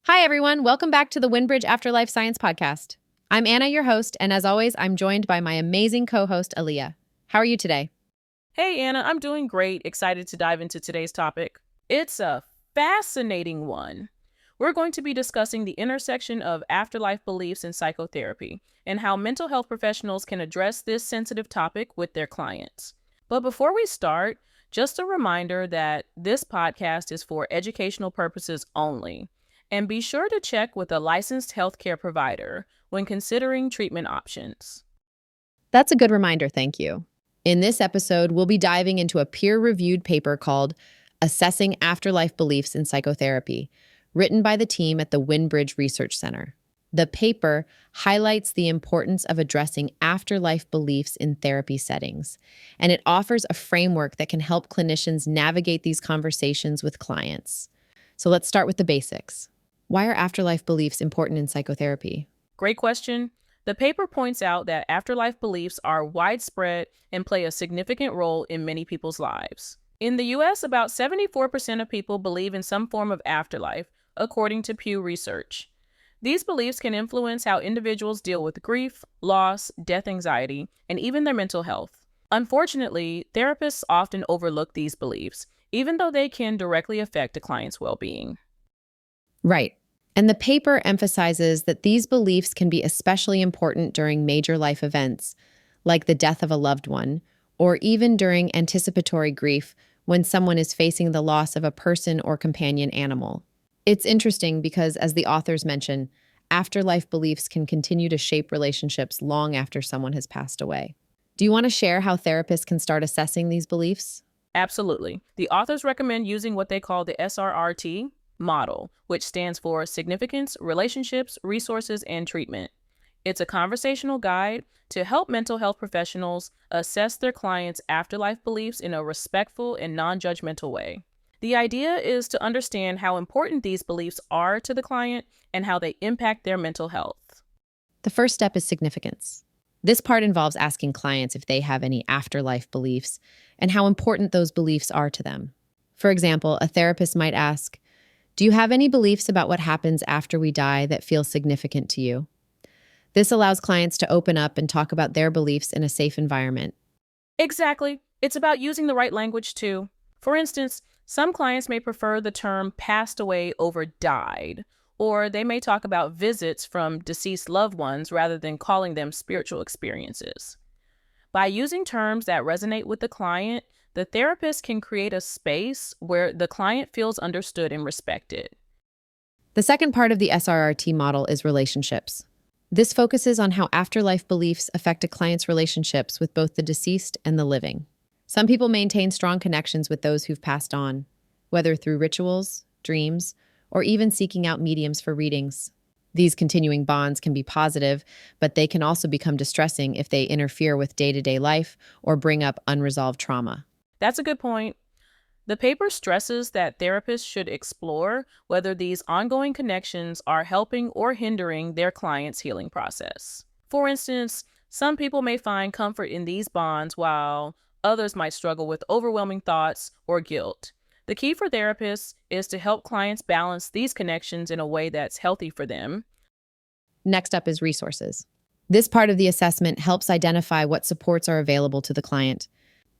Hi, everyone. Welcome back to the Windbridge Afterlife Science Podcast. I'm Anna, your host, and as always, I'm joined by my amazing co-host, Aaliyah. How are you today? Hey, Anna, I'm doing great. Excited to dive into today's topic. It's a fascinating one. We're going to be discussing the intersection of afterlife beliefs and psychotherapy, and how mental health professionals can address this sensitive topic with their clients. But before we start, just a reminder that this podcast is for educational purposes only. And be sure to check with a licensed healthcare provider when considering treatment options. That's a good reminder, thank you. In this episode, we'll be diving into a peer-reviewed paper called Assessing Afterlife Beliefs in Psychotherapy, written by the team at the Windbridge Research Center. The paper highlights the importance of addressing afterlife beliefs in therapy settings, and it offers a framework that can help clinicians navigate these conversations with clients. So let's start with the basics. Why are afterlife beliefs important in psychotherapy? Great question. The paper points out that afterlife beliefs are widespread and play a significant role in many people's lives. In the US, about 74% of people believe in some form of afterlife, according to Pew Research. These beliefs can influence how individuals deal with grief, loss, death anxiety, and even their mental health. Unfortunately, therapists often overlook these beliefs, even though they can directly affect a client's well-being. Right. And the paper emphasizes that these beliefs can be especially important during major life events, like the death of a loved one, or even during anticipatory grief when someone is facing the loss of a person or companion animal. It's interesting because, as the authors mention, afterlife beliefs can continue to shape relationships long after someone has passed away. Do you want to share how therapists can start assessing these beliefs? Absolutely. The authors recommend using what they call the SRRT Model, which stands for Significance, Relationships, Resources, and Treatment. It's a conversational guide to help mental health professionals assess their clients' afterlife beliefs in a respectful and non-judgmental way. The idea is to understand how important these beliefs are to the client and how they impact their mental health. The first step is significance. This part involves asking clients if they have any afterlife beliefs and how important those beliefs are to them. For example, a therapist might ask, "Do you have any beliefs about what happens after we die that feel significant to you?" This allows clients to open up and talk about their beliefs in a safe environment. Exactly. It's about using the right language too. For instance, some clients may prefer the term passed away over died, or they may talk about visits from deceased loved ones rather than calling them spiritual experiences. By using terms that resonate with the client, the therapist can create a space where the client feels understood and respected. The second part of the SRRT model is relationships. This focuses on how afterlife beliefs affect a client's relationships with both the deceased and the living. Some people maintain strong connections with those who've passed on, whether through rituals, dreams, or even seeking out mediums for readings. These continuing bonds can be positive, but they can also become distressing if they interfere with day-to-day life or bring up unresolved trauma. That's a good point. The paper stresses that therapists should explore whether these ongoing connections are helping or hindering their client's healing process. For instance, some people may find comfort in these bonds while others might struggle with overwhelming thoughts or guilt. The key for therapists is to help clients balance these connections in a way that's healthy for them. Next up is resources. This part of the assessment helps identify what supports are available to the client.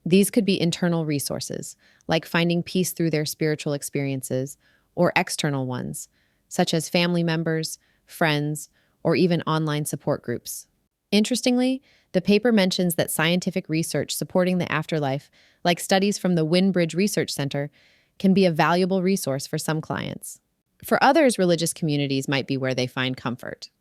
These could be internal resources, like finding peace through their spiritual experiences, or external ones, such as family members, friends, or even online support groups. Interestingly, the paper mentions that scientific research supporting the afterlife, like studies from the Windbridge Research Center, can be a valuable resource for some clients. For others, religious communities might be where they find comfort.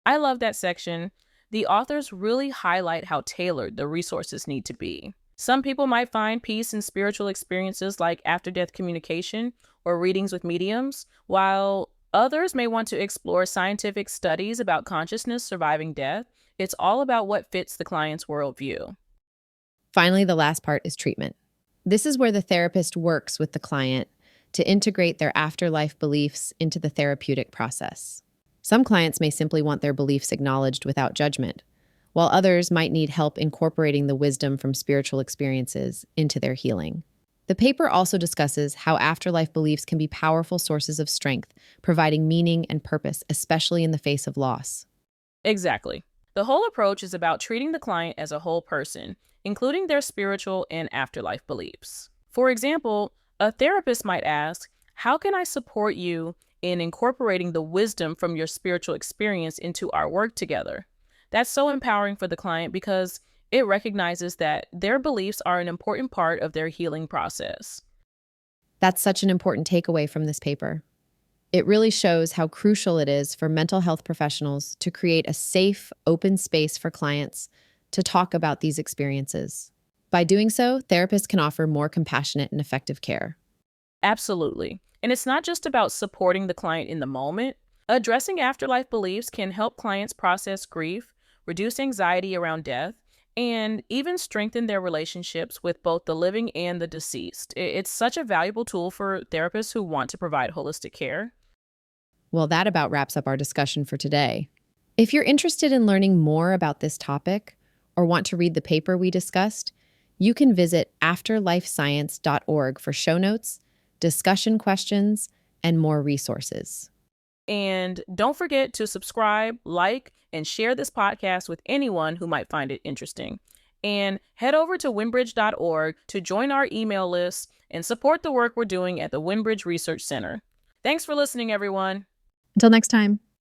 I love that section. The authors really highlight how tailored the resources need to be. Some people might find peace in spiritual experiences like after-death communication or readings with mediums, while others may want to explore scientific studies about consciousness surviving death. It's all about what fits the client's worldview. Finally, the last part is treatment. This is where the therapist works with the client to integrate their afterlife beliefs into the therapeutic process. Some clients may simply want their beliefs acknowledged without judgment, while others might need help incorporating the wisdom from spiritual experiences into their healing. The paper also discusses how afterlife beliefs can be powerful sources of strength, providing meaning and purpose, especially in the face of loss. Exactly. The whole approach is about treating the client as a whole person, including their spiritual and afterlife beliefs. For example, a therapist might ask, how can I support you in incorporating the wisdom from your spiritual experience into our work together? That's so empowering for the client because it recognizes that their beliefs are an important part of their healing process. That's such an important takeaway from this paper. It really shows how crucial it is for mental health professionals to create a safe, open space for clients to talk about these experiences. By doing so, therapists can offer more compassionate and effective care. Absolutely. And it's not just about supporting the client in the moment. Addressing afterlife beliefs can help clients process grief, reduce anxiety around death, and even strengthen their relationships with both the living and the deceased. It's such a valuable tool for therapists who want to provide holistic care. Well, that about wraps up our discussion for today. If you're interested in learning more about this topic or want to read the paper we discussed, you can visit afterlifescience.org for show notes, discussion questions, and more resources. And don't forget to subscribe, like, and share this podcast with anyone who might find it interesting. And head over to windbridge.org to join our email list and support the work we're doing at the Windbridge Research Center. Thanks for listening, everyone. Until next time.